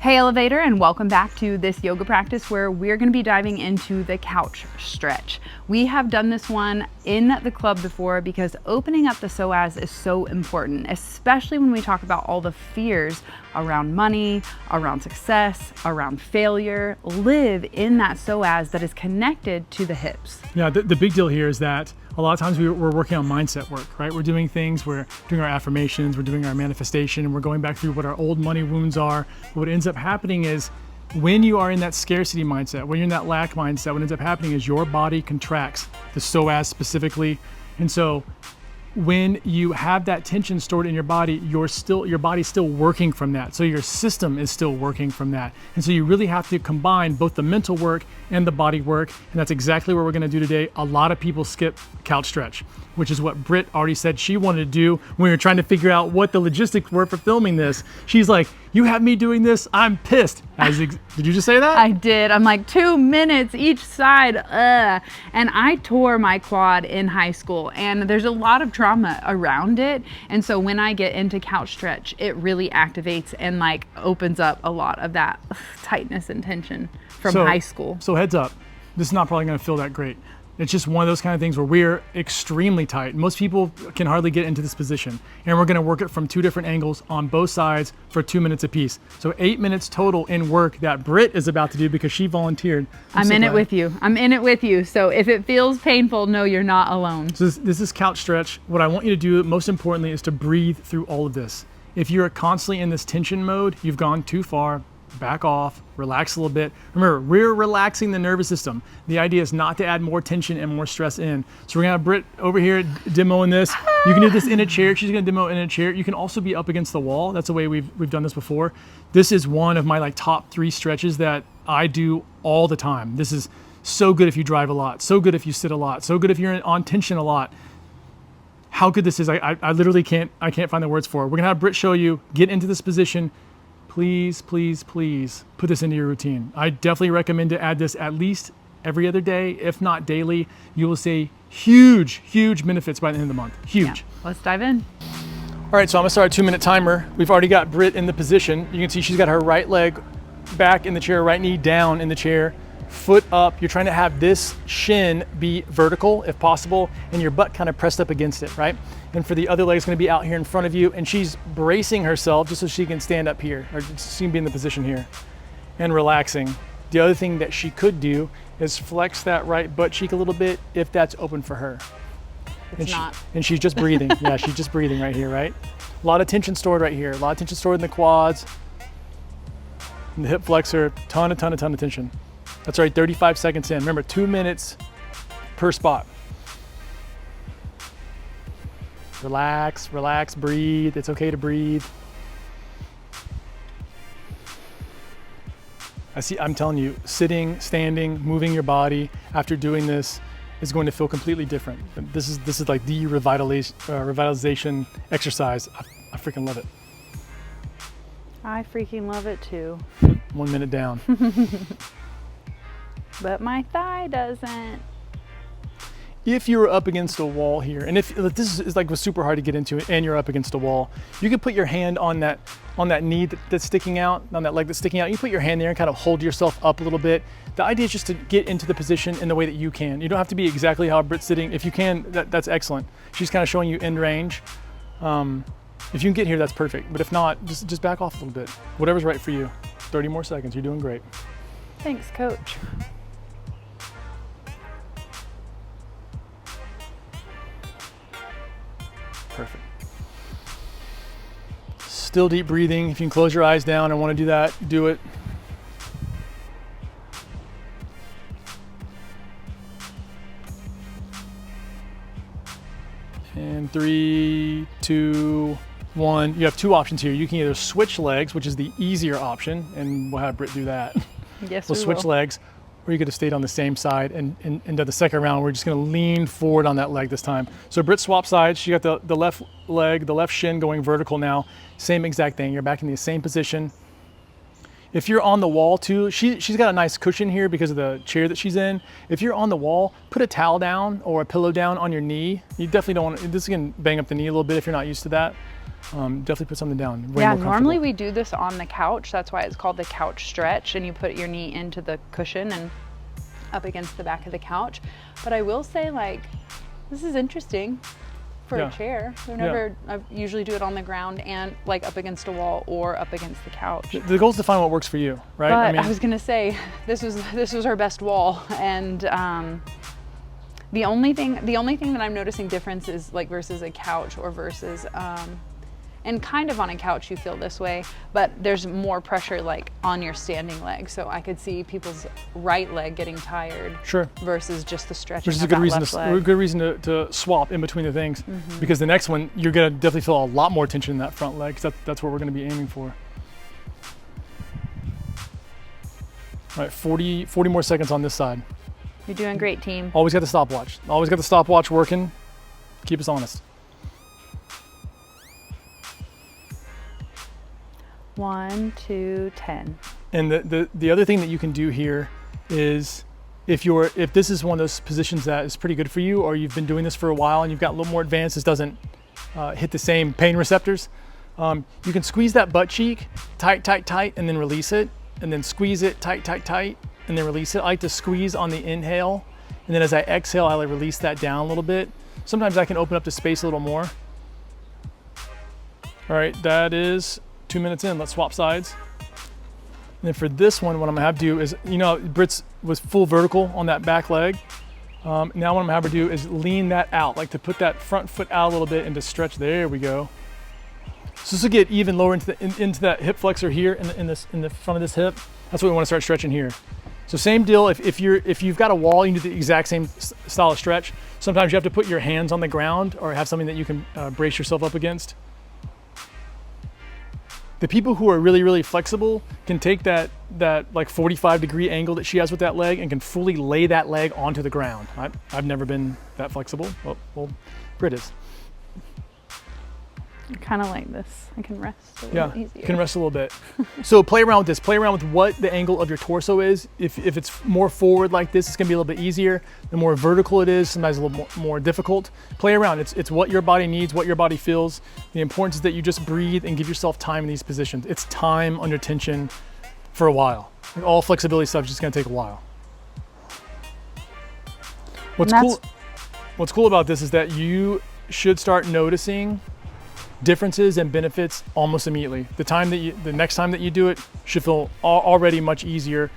Hey Elevator, and welcome back to this yoga practice where we're going to be diving into the couch stretch. We have done this one in the club before because opening up the psoas is so important, especially when we talk about all the fears around money, around success, around failure. Live in that psoas that is connected to the hips. Yeah, the big deal here is that a lot of times we're working on mindset work, right? We're doing things, we're doing our affirmations, we're doing our manifestation, and we're going back through what our old money wounds are. But what ends up happening is when you are in that scarcity mindset, when you're in that lack mindset, what ends up happening is your body contracts, the psoas specifically. And so when you have that tension stored in your body, your body's still working from that. So your system is still working from that. And so you really have to combine both the mental work and the body work. And that's exactly what we're gonna do today. A lot of people skip couch stretch, which is what Britt already said she wanted to do when we were trying to figure out what the logistics were for filming this. She's like, you have me doing this, I'm pissed. Did you just say that? I did. I'm like 2 minutes each side. And I tore my quad in high school, and there's a lot of trauma around it. And so when I get into couch stretch, it really activates and like opens up a lot of that tightness and tension from high school. So heads up, this is not probably gonna feel that great. It's just one of those kind of things where we're extremely tight. Most people can hardly get into this position. And we're gonna work it from 2 different angles on both sides for 2 minutes apiece. So 8 minutes total in work that Britt is about to do because she volunteered. I'm in it with you. I'm in it with you. So if it feels painful, know you're not alone. So this is couch stretch. What I want you to do, most importantly, is to breathe through all of this. If you're constantly in this tension mode, you've gone too far. Back off, relax a little bit. Remember, we're relaxing the nervous system. The idea is not to add more tension and more stress in. So we're gonna have Britt over here demoing this. You can do this in a chair. She's gonna demo in a chair. You can also be up against the wall. That's the way we've done this before. This is one of my top 3 stretches that I do all the time. This is so good if you drive a lot, so good if you sit a lot, so good if you're on tension a lot. How good this is, I literally can't find the words for it. We're gonna have Britt show you, get into this position. Please, please, please put this into your routine. I definitely recommend to add this at least every other day, if not daily. You will see huge, huge benefits by the end of the month. Huge. Yeah. Let's dive in. All right, so I'm gonna start a 2-minute timer. We've already got Britt in the position. You can see she's got her right leg back in the chair, right knee down in the chair, foot up. You're trying to have this shin be vertical if possible, and your butt kind of pressed up against it, right? And for the other leg, it's gonna be out here in front of you, and she's bracing herself just so she can stand up here, or she can be in the position here, and relaxing. The other thing that she could do is flex that right butt cheek a little bit if that's open for her. It's not. And she's just breathing. Yeah, she's just breathing right here, right? A lot of tension stored right here. A lot of tension stored in the quads, in the hip flexor, ton of tension. That's right, 35 seconds in. Remember, 2 minutes per spot. Relax, relax, breathe. It's okay to breathe. I'm telling you, sitting, standing, moving your body after doing this is going to feel completely different. This is like the revitalization exercise. I freaking love it. I freaking love it too. 1 minute down. But my thigh doesn't. If you were up against a wall here, and if this is was super hard to get into and you're up against a wall, you can put your hand on that knee that's sticking out, on that leg that's sticking out. You put your hand there and kind of hold yourself up a little bit. The idea is just to get into the position in the way that you can. You don't have to be exactly how Britt's sitting. If you can, that's excellent. She's kind of showing you end range. If you can get here, that's perfect. But if not, just back off a little bit. Whatever's right for you. 30 more seconds, you're doing great. Thanks, coach. Perfect. Still deep breathing. If you can close your eyes down and want to do that, do it. And 3, 2, 1. You have 2 options here. You can either switch legs, which is the easier option, and we'll have Britt do that. Yes, we'll switch legs, or you could have stayed on the same side and done the second round. We're just gonna lean forward on that leg this time. So Britt swap sides. She got the left leg, the left shin going vertical now. Same exact thing. You're back in the same position. If you're on the wall too, she's got a nice cushion here because of the chair that she's in. If you're on the wall, put a towel down or a pillow down on your knee. You definitely don't want to, this can bang up the knee a little bit if you're not used to that. Definitely put something down. Way Yeah, more normally we do this on the couch. That's why it's called the couch stretch, and you put your knee into the cushion and up against the back of the couch. But I will say, like, this is interesting for a chair. I usually do it on the ground and like up against a wall or up against the couch. The goal is to find what works for you, right? But I was gonna say, this was our best wall, and the only thing that I'm noticing difference is like versus a couch or versus and kind of on a couch you feel this way, but there's more pressure like on your standing leg. So I could see people's right leg getting tired. Sure. Versus just the stretching. Which is a good reason to swap in between the things, because the next one you're gonna definitely feel a lot more tension in that front leg, because that's what we're gonna be aiming for. All right, 40 more seconds on this side. You're doing great, team. Always got the stopwatch. Always got the stopwatch working. Keep us honest. 1, 2, 10. And the other thing that you can do here is if this is one of those positions that is pretty good for you, or you've been doing this for a while and you've got a little more advanced, this doesn't hit the same pain receptors, you can squeeze that butt cheek tight, and then release it, and then squeeze it tight, and then release it. I like to squeeze on the inhale, and then as I exhale, I like release that down a little bit. Sometimes I can open up the space a little more. All right, that is 2 minutes in. Let's swap sides. And then for this one, what I'm gonna have to do is, Britt's was full vertical on that back leg. Now what I'm gonna have her do is lean that out, like to put that front foot out a little bit and to stretch. There we go. So this will get even lower into that hip flexor here in the front of this hip. That's what we want to start stretching here. So same deal. If you've got a wall, you can do the exact same style of stretch. Sometimes you have to put your hands on the ground or have something that you can brace yourself up against. The people who are really, really flexible can take that like 45-degree angle that she has with that leg and can fully lay that leg onto the ground. I've never been that flexible. Well, Britt is. I kind of like this. I can rest a little easier. You can rest a little bit. So play around with this. Play around with what the angle of your torso is. If it's more forward like this, it's gonna be a little bit easier. The more vertical it is, sometimes a little more difficult. Play around. It's what your body needs, what your body feels. The importance is that you just breathe and give yourself time in these positions. It's time under tension for a while. Like all flexibility stuff is just gonna take a while. What's cool about this is that you should start noticing differences and benefits almost immediately. The next time that you do it should feel already much easier,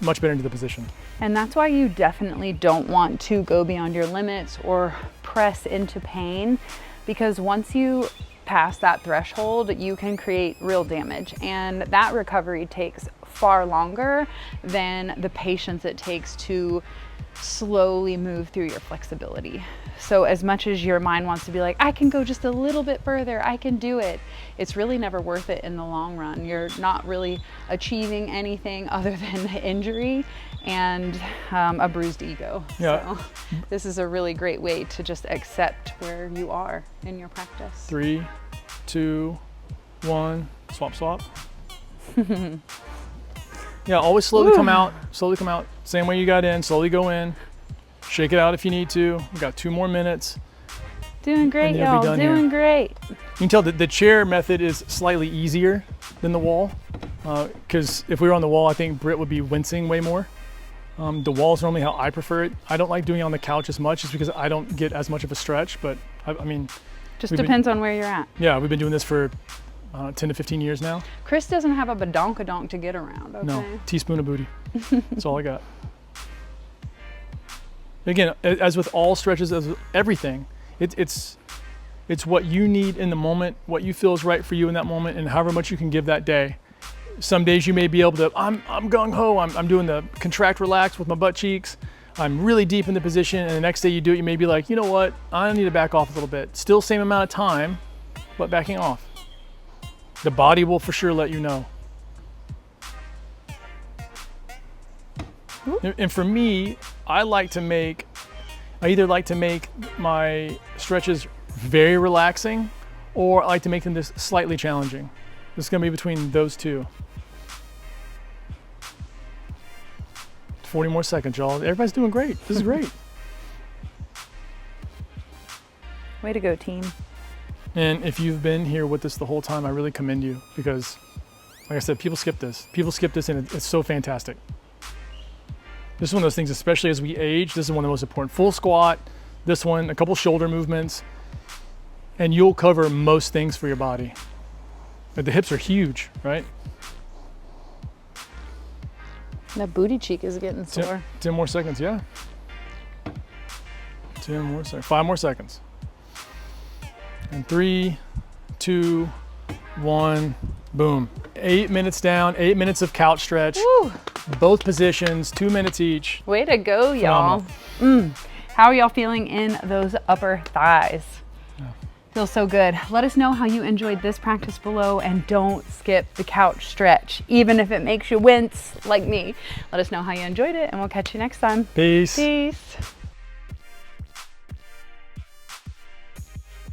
much better into the position. And that's why you definitely don't want to go beyond your limits or press into pain, because once you pass that threshold, you can create real damage, and that recovery takes far longer than the patience it takes to slowly move through your flexibility. So as much as your mind wants to be like, I can go just a little bit further, I can do it, it's really never worth it in the long run. You're not really achieving anything other than injury and a bruised ego. Yeah. So this is a really great way to just accept where you are in your practice. 3, 2, 1, swap. Yeah, always slowly come out, same way you got in, slowly go in, shake it out if you need to. We've got 2 more minutes. Doing great, y'all, doing great. You can tell that the chair method is slightly easier than the wall, because if we were on the wall, I think Britt would be wincing way more. The wall is normally how I prefer it. I don't like doing it on the couch as much just because I don't get as much of a stretch, but I mean. Just depends on where you're at. Yeah, we've been doing this for 10 to 15 years now. Chris doesn't have a badonkadonk to get around, okay? No, teaspoon of booty. That's all I got. Again, as with all stretches, as with everything, it's what you need in the moment, what you feel is right for you in that moment, and however much you can give that day. Some days you may be able to, I'm gung-ho, I'm doing the contract relax with my butt cheeks, I'm really deep in the position, and the next day you do it, you may be like, you know what, I need to back off a little bit. Still same amount of time, but backing off. The body will for sure let you know. And for me, I either like to make my stretches very relaxing, or I like to make them just slightly challenging. It's gonna be between those two. 40 more seconds, y'all. Everybody's doing great. This is great. Way to go, team. And if you've been here with us the whole time, I really commend you because, like I said, people skip this. People skip this and it's so fantastic. This is one of those things, especially as we age, this is one of the most important. Full squat, this one, a couple shoulder movements, and you'll cover most things for your body. But the hips are huge, right? That booty cheek is getting sore. 10 more seconds, yeah. 10 more seconds, 5 more seconds. And 3, 2, 1, boom. 8 minutes down, 8 minutes of couch stretch. Woo. Both positions, 2 minutes each. Way to go, y'all. How are y'all feeling in those upper thighs? Yeah. Feels so good. Let us know how you enjoyed this practice below, and don't skip the couch stretch, even if it makes you wince like me. Let us know how you enjoyed it, and we'll catch you next time. Peace. Peace.